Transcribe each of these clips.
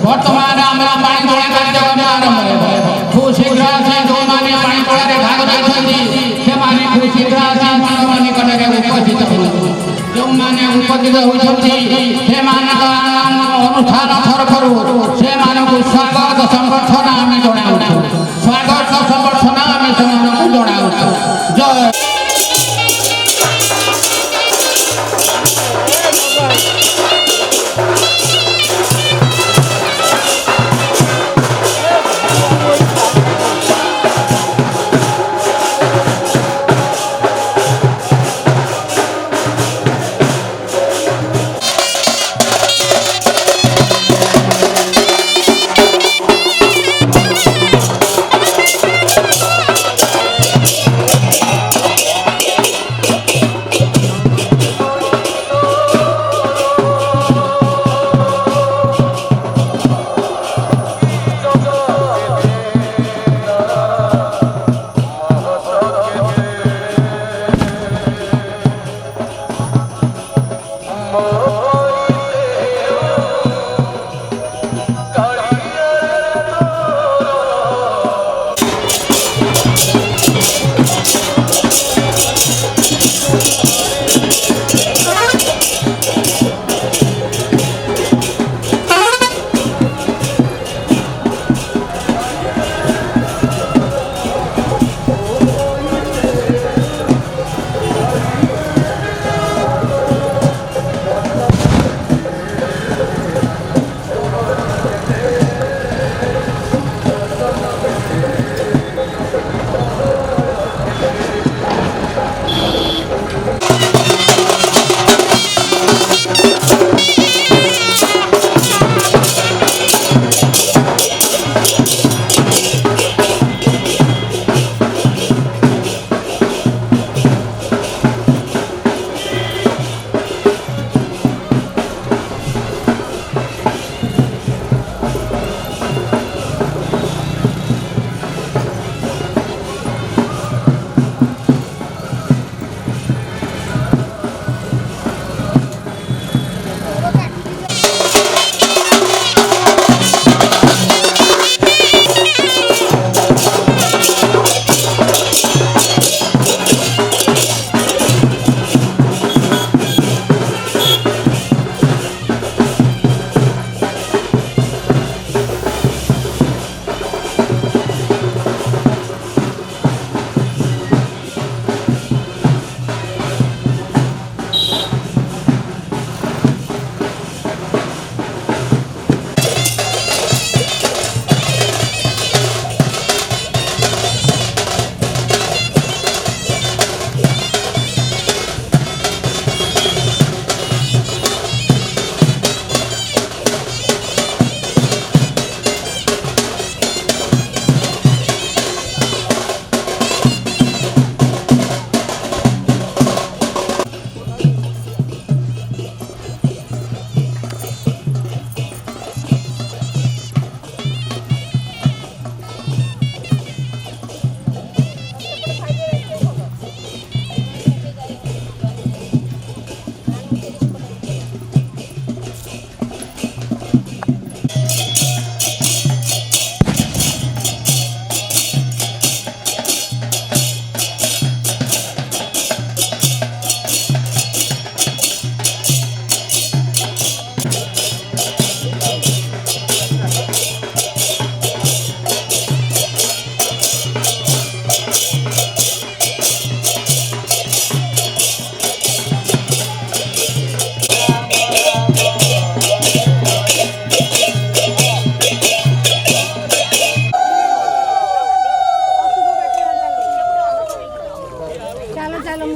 बर्तमान आमरा पानी तोड़ा कार्यक्रम आरंभ खूब शीघ्र से जो माने पानी तोड़े भाग रही से माने खूब शीघ्र से माने कटरे उपस्थित जो माने उपस्थित होती से मान अनुष्ठान थर करू से मान को स्वागत संबर्धना आम जनाऊ स्वागत संबर्धना आम से जनाऊ जय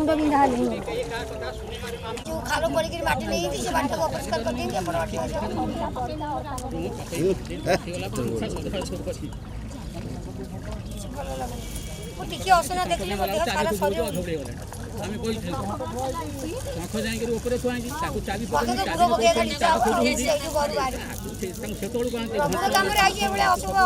मुंड बिंधा हेले जो खालो पड़ी के माटी नहीं थी से बाटा को अपरिष्कार कर देंगे अपन वो टिके असना देखले मते सारा शरीर आमे कोई थे आंख जाई के ऊपर तो आइ ताको चाबी पकड़ के पूरा बगे गाड़ी चाबी से जो घर बाहर से तोड़ कोन ते काम रे आइए बले असुविधा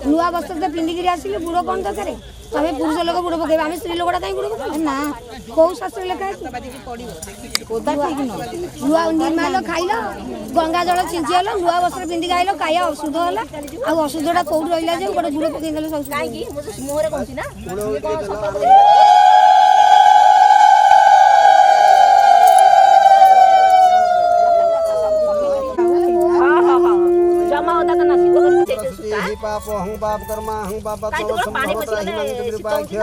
नुआ वस्त्र तो पिंडी गिरी आसिले बुड़ो कोन दरकार तमे पुरुष लोग बुड़ो पकेबा आमे स्त्री लोगडा काई बुड़ो ना को शास्त्र लेखा है ओदा ठीक न नुआ निर्माल खाइलो गंगा जल छिंचिलो नुआ वस्त्र पिंडी गाइलो काया अशुद्ध होला आ अशुद्धटा कोड रहिला जे गोटे बुड़ो पके देले सब काई की मोहरे कोंची ना पाप हूं पाप कर्मा हूं पाप तो समोत्र हिमंत कृपाख्य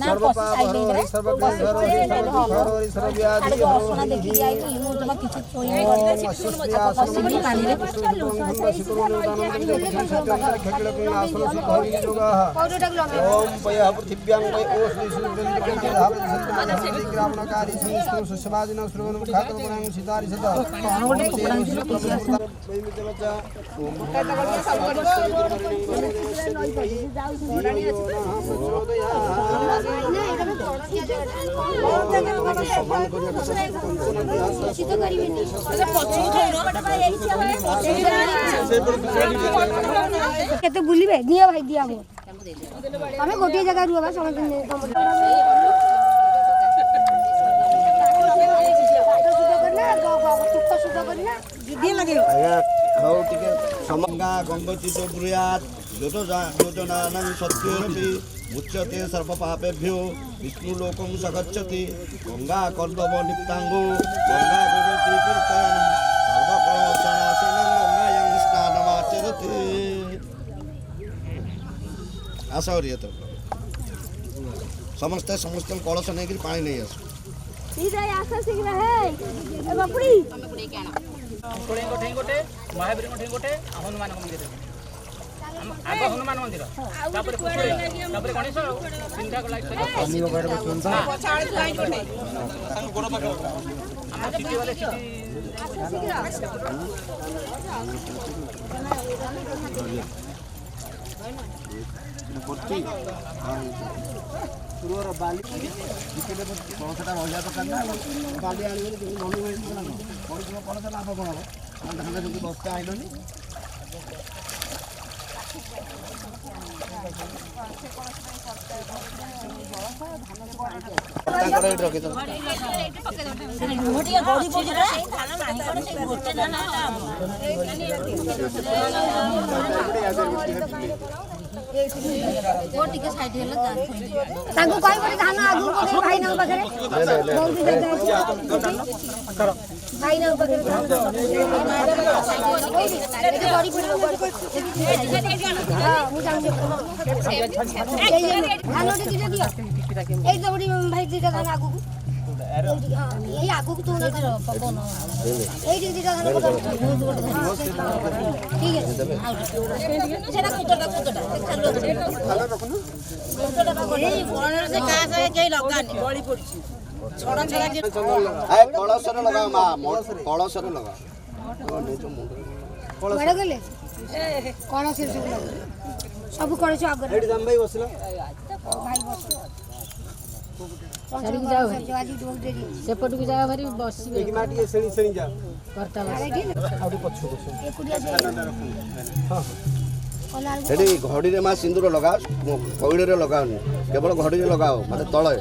सर्व पाप हरो सर्व क्लेश हरो सर्व दुख हरो सर्व व्याधि हरो देखि आई तो मोटमा किछु छोई ओम पय पृथिव्यां पय ओस ग्रामणकारी संस्कृत समाजिन श्रवण ठाकुर गुणां सितारि सदा केते बुलिबे निया भाई दिया मो हमें गोटे जगह रुवा समझ समंगा गंगोचितो ब्रुयात योजनानं सत्येरपि मुच्यते सर्व पापेभ्यो विष्णु लोकं सगच्छति गंगा कर्दव निप्तांगो गंगा गोमती कीर्तन सर्व कलशनाशनं गंगायां स्नानमाचरति आसौरिय तो समस्त कलश नहीं कि पानी नहीं आस सीधा आशा शीघ्र है ए बापुड़ी गोटे महावीर गोटे हनुमान मंदिर आग हनुमान मंदिर तापर तापर गणेश चिंता को लाइक पानी को घर में सुनता 40 लाइन गोटे संग गोड़ पकड़ हम सिटी वाले सिटी पट्टी पुरोर बाली टिकेट पौसटा रहिया तो करना बाली आनी बोली मनु होई ना पड़छ कोन से लाभ कोन हो धान जति बस्ता आइलोनी ताकर एट रखे तो मोटिया गड़ी पड़ी रे धान नाही कोन से गोटे धान गोटी के साइड हेला धान ताको कई बड़ी धान आगु को भाई ना बगरे बहुत दिन भाई ना बगरे धान गड़ी पड़ी हां मु जान धान के दिया दियो एक तो बड़ी भाई दिया धान आगु ये आगु को तो ना पको ना ए दिया धान को ठीक है सेना कुतटा ए कोनर से का से के लगानी गली पड़ची छोड़ा छोड़ा के आए कळसरे लगाओ मा कळसरे लगाओ ने जो मुंड बड़ गेले कळसरे सब कळस आगर एडी जाम भाई बसला भाई बस साड़ी की जाओ सेपट की जाओ भारी बस एक माटी सेणी सेणी जा करता आउडी पछु एकुडिया से हां एडी घड़ी रे मा सिंदूर लगाओ पौड़ी रे लगाओनी केवल घड़ी रे लगाओ माने तळे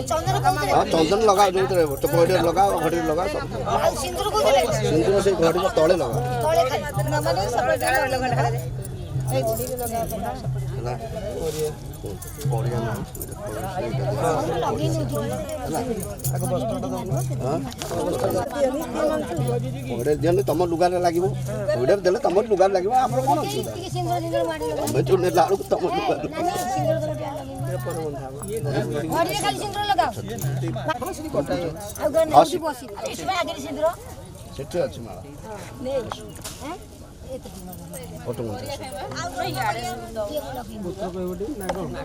चंदन को हां चंदन लगाओ जो रे तो पौड़ी रे लगाओ घड़ी रे लगाओ सब सिंदूर को दिले सिंदूर से घड़ी रे तळे लगाओ तळे खाली माने सब लगा ए घड़ी रे लगा ना पौड़िया ना लगी नहीं आगो बस्टोटा दो हां पौड़े देले तम लुगा रे लागिवो पौड़े देले तम लुगा रे लागिवो हमर कोन अछि सिंदूर सिंदूर मारी लगा मैं चुने लाडू तम लुगा सिंदूर तो घड़ी रे खाली सिंदूर लगाओ आ गन नहीं बसी इसमें आगे सिंदूर सेठी अछि माला नहीं हैं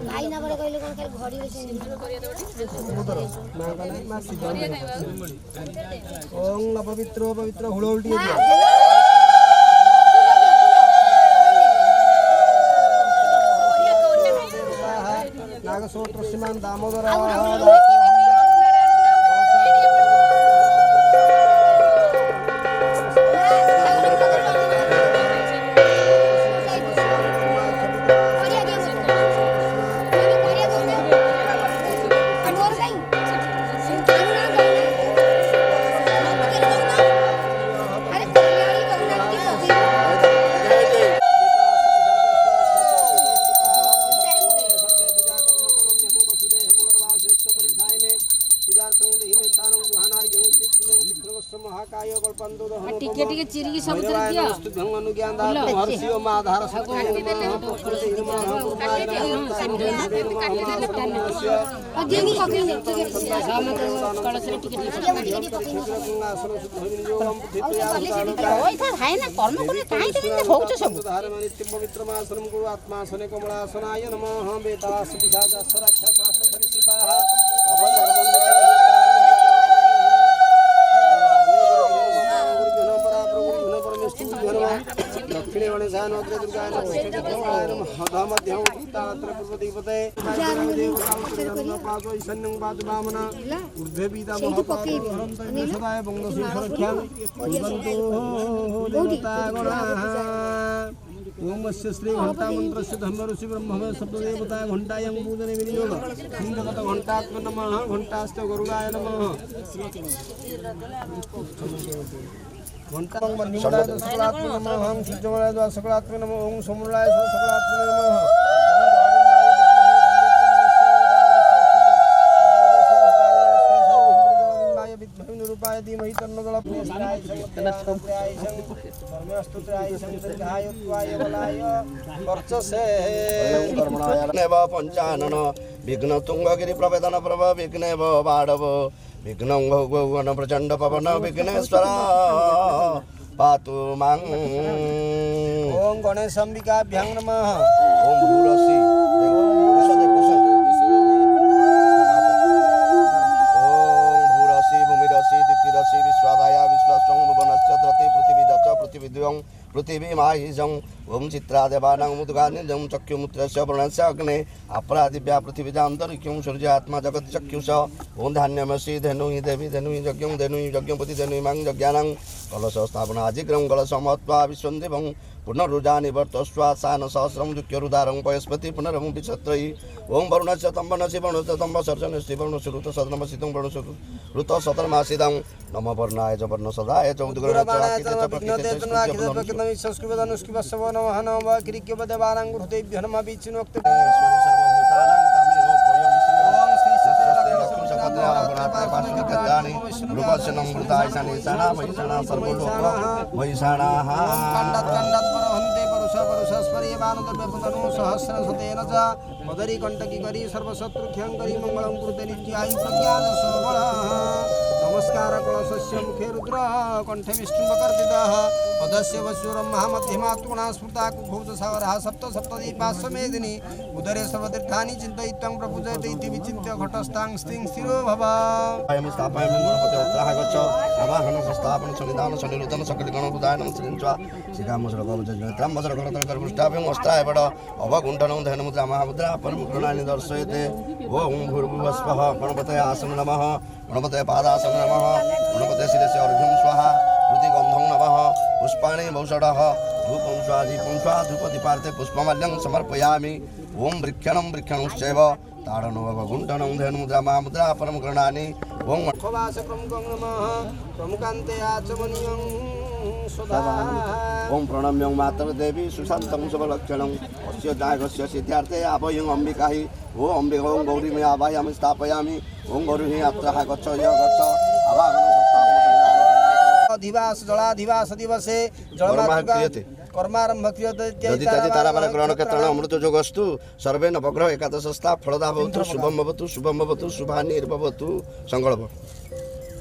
ଭାଇ ନା ବଳେ କହିଲେ କଣ ଖାଲି ଘଡ଼ିରେ ଓଂ ଅପବିତ୍ର ପବିତ୍ର ହୁଳହୁଳି ଟିକେ ନାଗସୋତ୍ର ଶ୍ରୀମାନ ଦାମୋଦର ଟିକେ ଟିକେ ଚିରିକି ସବୁଥିରେ ଦିଅ आत्मासने कमलासनाय नमः बेतास विषादास राक्षसास सरिसृपाः दक्षिणे गणेशान अग्रे दुर्गाय नमः मध्य उत्तरात्र पूर्व दिगपते पादो ईशान्यं पादो वामना ऊर्ध्वे पीता महापादो सदाय बंगसु सुरक्षां कुर्वन्तु देवतागणाः ओम श्री घंटा मंत्र से धर्म ऋषि ब्रह्म शब्द देवता घंटायं पूजने विनियोग हिंदगत घंटात्म नमः घंटास्त गरुडाय नमः घंटा मंदिराय सकलात्म नमः ओम सूर्यमलाय सकलात्म नमः ओम सोमलाय सकलात्म नमः रूपाय धीमहि तन्नो दलप्रिय पंचानन विघ्न तुंगगिरि प्रवेदन प्रभ विघ्नेव बाडव विघ्न गौगन प्रचंड पवन विघ्नेश्वर पातु मां ओम गणेशाम्बिकाभ्यां नमः ओम भूरसी पृथिवी माहिजं ओम चित्रा देवानां मुद्गानिजं चक्षुमुत्रस्य वर्णस्य अग्ने अपरादिव्या पृथिवीजान्तरिक्षं सूर्यात्मा जगत् चक्षुष ओम धान्यमसि धेनुहि देवी धेनुहि यज्ञपति धेनुहि मां यज्ञानां कलश स्थापना आजिग्रं कलशमत्वा विश्वन्देवं पुनरुजानि वर्तस्वासान सहस्रं दुःख्यरुदारं पयस्पति पुनरं विचत्रयि ओम वरुणस्य तम्बनसि वरुणस्य तम्ब सर्जनस्य वरुणस्य ऋत सदनमसितं वरुणस्य ऋत सतर्मासिदं नम वर्णाय च वर्ण सदाय च उद्ग्रहणाय च प्रकृते संस्कृतनुष्किवस्व नमः नमः किरिक्यवदेवानां हृदयेभ्यो नमः विष्णुवक्ते ईश्वरी सर्वभूतानां तमेव पयं श्री श्री रूपस्य नमृताय शनिशाना वैशाना सर्वलोक वैशानाः खण्डात् परहन्ते परुषस्पर्यमानदर्भपुतनु सहस्रशतेन च मदरी कण्टकी करी सर्वशत्रुख्यङ्करी मङ्गलं कुरुते नित्यायु प्रज्ञानसोबलः नमस्कार कलशस्य मुखे रुद्र कंठे विष्णुवकर्दितः पदस्य वस्युरं महामध्यमात्मना स्मृता कुभौतसागरः सप्त सप्तदीपाश्वमेदिनी उदरे सर्वतीर्थानि चिन्तयित्वं प्रपूजयते इति विचिन्त्य घटस्थां स्थिं स्थिरो भव अयं स्थापयामि गणपते उत्तराः गच्छ आवाहन संस्थापन सन्निधान सन्निरुद्धन सकलगणबुधाय नमः श्रींच्वा श्रीरामसरगवचत्रम्बसर गणतर्कर्पुष्टाभ्यं अस्त्राय बड अवगुण्ठनं धनुमुद्रा महामुद्रा परमकृणानि दर्शयते ओम भूर्भुवस्वः गणपतये आसन नमः गणपतये पादासन नमः गणपतये शिरसि अर्घ्यं स्वाहा हृदिगन्धं नमः पुष्पाणि भौषडः धूपं स्वाहा धूपदीपार्थे पुष्पमाल्यं समर्पयामि ओम वृक्षणश्चैव ताडनवगुण्ठनं धेनुमुद्रा महामुद्रा परमकृणानि ओम प्रमुखं नमः प्रमुखान्ते आचमनीयं ओम प्रणम्यं मातृदेवी सुशान्तं शुभलक्षणम् अस्य जागस्य सिद्ध्यार्थे आभयं अम्बिकाहि ओ अम्बिका ओं गौरी मे आवाहयामि स्थापयामि ओं गौरी अत्रः गच्छ आवाहन अधिवास जलाधिवास दिवसे जलमातृका कर्मारंभ क्रियते यदि ताराबल ग्रहण क्षेत्रण अमृत जोगस्तु सर्वे नवग्रह एकादशस्था फलदा भवतु शुभं भवतु शुभानिर्भवतु संकल्प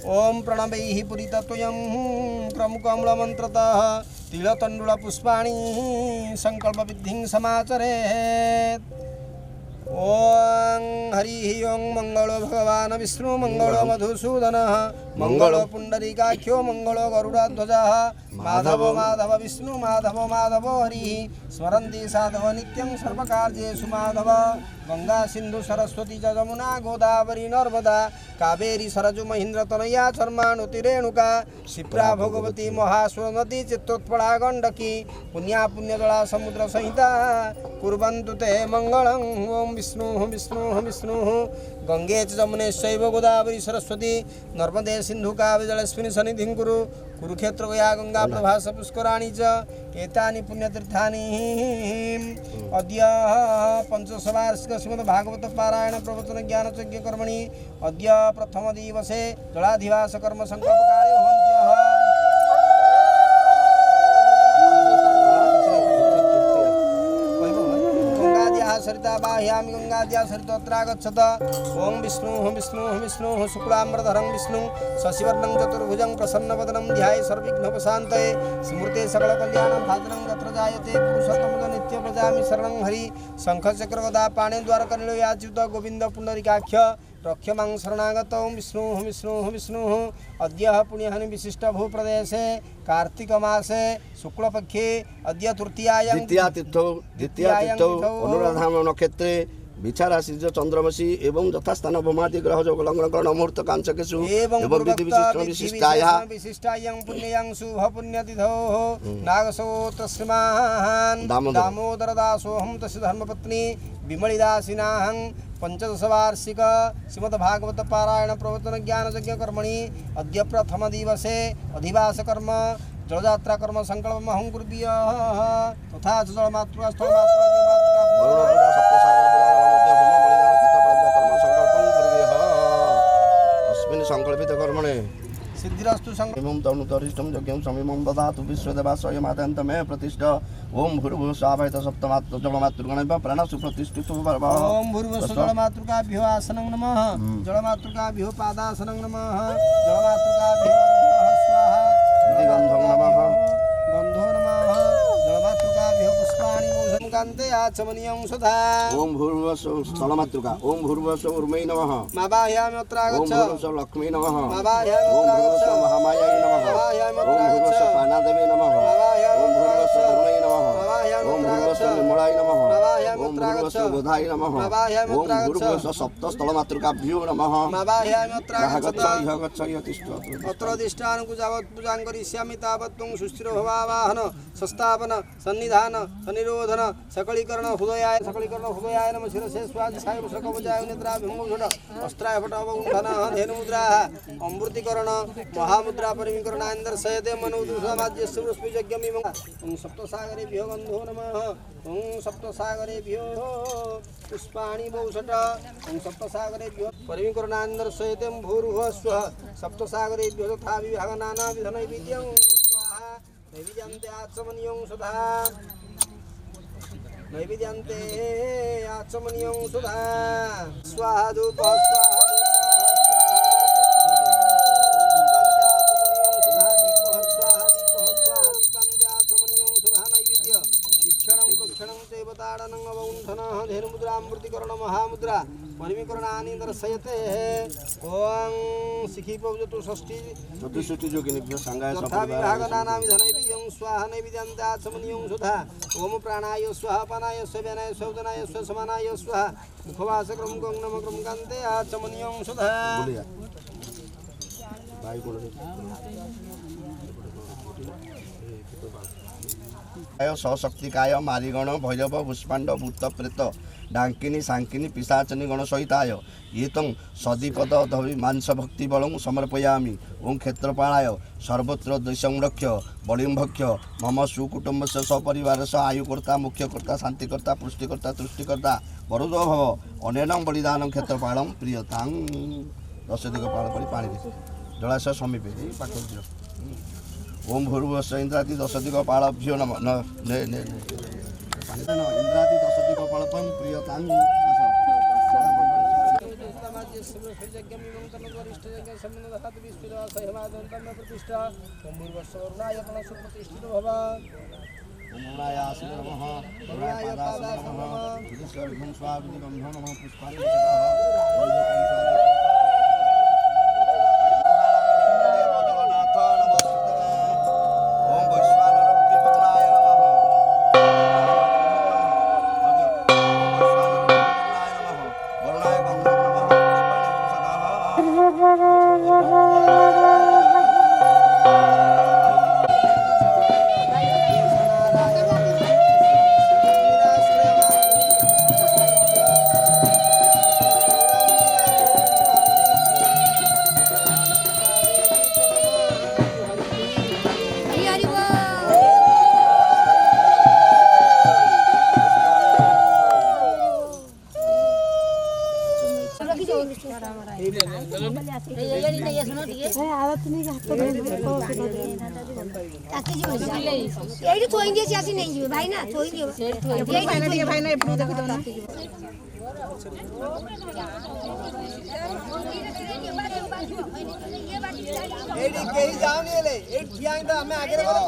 ओम प्रणवैः पुरितत्वयं क्रमुकमूलमन्त्रतः तिलतण्डुलपुष्पाणि संकल्पविद्धिं समाचरेत्। ओं हरि ओं मंगलो भगवान विष्णु मंगलो मधुसूदन मंगलो पुंडरीकाख्यो मंगलो गरुड़ध्वज माधव माधव विष्णु माधव माधव हरि स्मरन्ति साधव नित्यं सर्वकार्येषु माधव। गंगा सिंधु सरस्वती च जमुना गोदावरी नर्मदा कावेरी सरजु महेन्द्र तनया चर्मानुति रेणुका क्षिप्रा भगवती महासुर नदी चित्तोत्पला गंडकी पुण्या पुण्यजला समुद्र संहिता कुर्वन्तु ते मंगलं। ओम विष्णु विष्णु विष्णु गंगे च जमुने शैव गोदावरी सरस्वती नर्मदे सिंधु कावेरी जलस्मिन् सन्निधिं कुरु कुरुक्षेत्र गया गंगा प्रभास पुष्कराणि च एतानि पुण्यतीर्थानि। अद्य पंचसवार्षिक श्रीमद् भागवत पारायण प्रवचन ज्ञान यज्ञ कर्मणि अद्य प्रथम दिवसे जलाधिवास कर्म संकल्प कार्य होन्त्यः। सरिता बाह्यामि गंगाद्या सरितोत्रागच्छत। ओं विष्णु विष्णु विष्णु शुक्लाम्बरधरं विष्णु शशिवर्णं चतुर्भुजं प्रसन्नवदनं ध्याये सर्वविघ्नोपशान्तये स्मृते सकलकल्याणं भाजनं तत्र जायते पुरुषोत्तमं नित्य प्रजामि शरणं हरि। शंखचक्र गदा पाणे द्वारकर्णिलो याच्युत गोविंद पुंडरीकाख्य रक्षमां शरणागत। विष्णु विष्णु विष्णु अद्य पुण्यहनि विशिष्ट भूप्रदेशे कार्तिक मासे शुक्लपक्षे अद्य तृतीयायां द्वितीयातिथौ अनुराधाम नक्षत्रे विचाराशि चंद्रमसी एवं यथास्थान भौमादि ग्रह जो लग्न मुहूर्त कांचकेषु एवं विधि विशिष्टायां पुण्ययां शुभ पुण्यतिथौ नागसोत्र श्रीमान् दामोदर दासोऽहं तस्य धर्मपत्नी विमलिदासिनाहं पंचदश वार्षिक श्रीमद्भागवत पारायण प्रवचन ज्ञान यज्ञ कर्मणि अद्य प्रथम दिवसे अधिवास कर्म जलयात्रा कर्म संकल्प महं कुर्वीय तथा जलमातृका संकल्पित कर्मणे सिद्धिरस्तु संकल्पं तनुतरिष्टं यज्ञं समिमं ददातु विश्वदेवासय मातान्त मे प्रतिष्ठ। ओम भूर्भुवस्वाभयत सप्तमात्र जलमातृगणेभ्यः प्राणसु प्रतिष्ठितो भव। ओम भूर्भुवस्व जलमातृकाभ्यो आसनं नमः जलमातृकाभ्यो पादासनं नमः जलमातृकाभ्यो स्वाहा गन्धं नमः गन्धो नमः जलमातृकाभ्यो पुष्पाणि कान्ते आचमनीयं सुधा। ओम भूर्भुवस्व स्थलमातृका ओम भूर्भुवस्व उर्मै नमः माबाह्यामि अत्रागच्छ ओम भूर्भुवस्व लक्ष्मी नमः माबाह्यामि ओम भूर्भुवस्व महामायै नमः माबाह्यामि ओम भूर्भुवस्व पानादेवी नमः ओम भूर्भुवस्व उर्मै नमः ओम भूर्भुवस्व निर्मलाय नमः ओम भूर्भुवस्व बोधाय नमः ओम भूर्भुवस्व सप्त स्थलमातृकाभ्यो नमः माबाह्यामि गच्छ तिष्ठ अत्र अधिष्ठानकु यावत् पूजां करिष्यामि तावत् त्वं सुस्थिरो भवावाहन संस्थापन सन्निधान सनिरोधन सकलीकरण हृदयाय नमः शिरसे स्वादिशाय सकवजाय निद्राभिमुखुड वस्त्राय फटवुण्ठनः धेनुमुद्राः अमृतीकरण महामुद्रा परिमीकरणान्दर्शयते मनोदुषमाज्यस्य वृष्मिजज्ञमिमं ओं सप्तसागरेभ्यो गन्धो नमः ओं सप्तसागरेभ्यो पुष्पाणि बहुषट ओं सप्तसागरेभ्यो परिमीकरणान्दर्शयते भूर्भुवस्वः सप्तसागरेभ्यो तथा विभागनानाविधनैवेद्यं स्वाहा नैवेद्यन्ते आचमनीयं सुधा नैवेद्यन्ते आचमनीयं सुधा स्वाहा धूप धेनुमुद्रामृतिकरण महामुद्रा परिमीकरणानि दर्शयते। ओं शिखिपौजतु षष्ठी चतुष्षष्टि योगिनीभ्यो संगाय तथा विभागनानाविधनैवेद्यं स्वाहा नैवेद्यन्ते आचमनीयं सुधा। ओम प्राणाय स्वाहा पानाय स्वव्यनाय स्वउदनाय स्वसमानाय स्वाहा मुखवासक्रम गंगनम क्रम कान्ते आचमनीयं सुधा। सशक्तिकाय मारिगण भैरव पुष्पांड भूत प्रेत डाकिनी सांकिनी पिशाचनी गण सहिताय ये तं सदीपद धवि मांस भक्ति बलं समर्पयामि। ओं क्षेत्रपालाय सर्वत्र संरक्ष बलिम्भक्ष मम सुकुटुंब सपरिवार आयुकर्ता मुख्यकर्ता शांतिकर्ता पुष्टिकर्ता तुष्टिकर्ता वरुदो भव अनेन बलिदान क्षेत्रपालम प्रियतां। दश दिगपाल पर पानी जलाशय समीपे पाठ ओम भूर्भुवस्व इंद्रादि दश दिगपालभ्यो नमः इंद्रादि दश दिगपालपं प्रियतां। এইটি থই দিয়েছি আসি নেই যাবে ভাই না থই দিও ভাই না এপড়ু দেখি তো না এইটি কেই যাওনি এলে এই ঠিয়াই তো আমি আগে বলে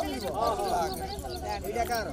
এইটা কার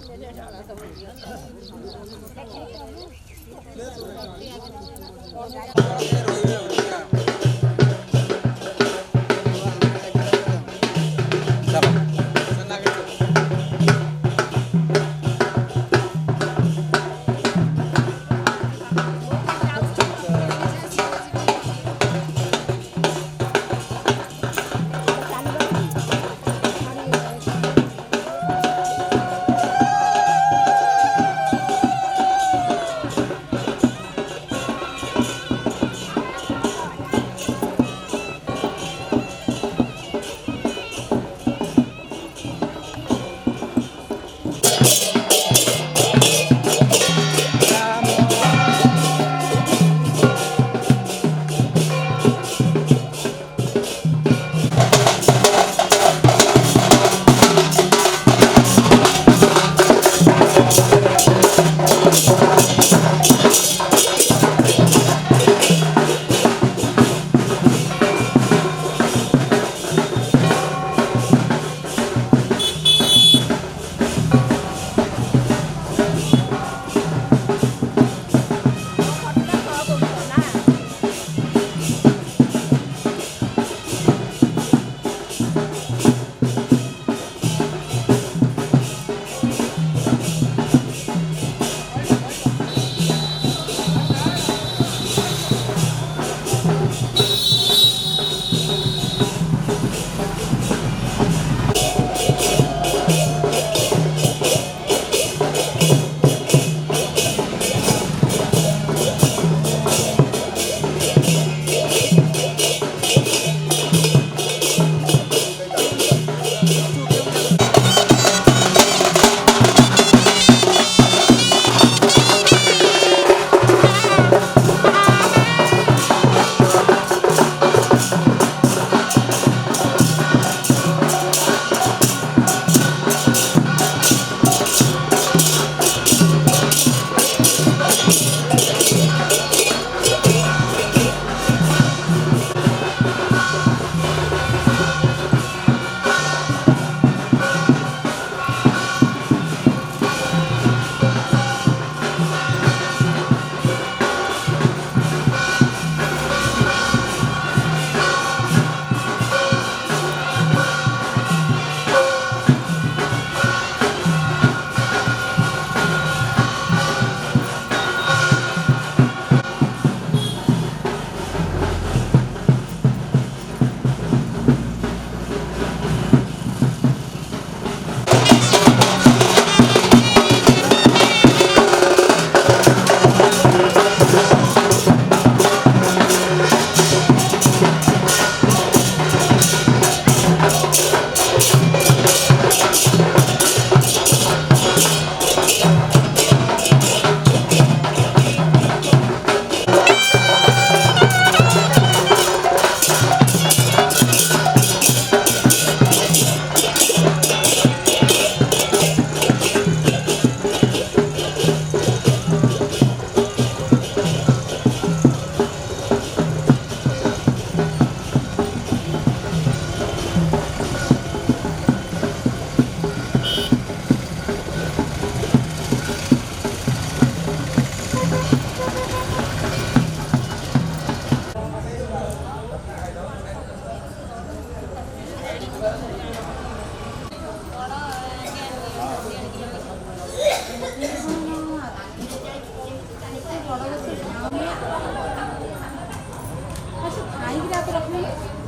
ଖାଇକି ରଖିଲେ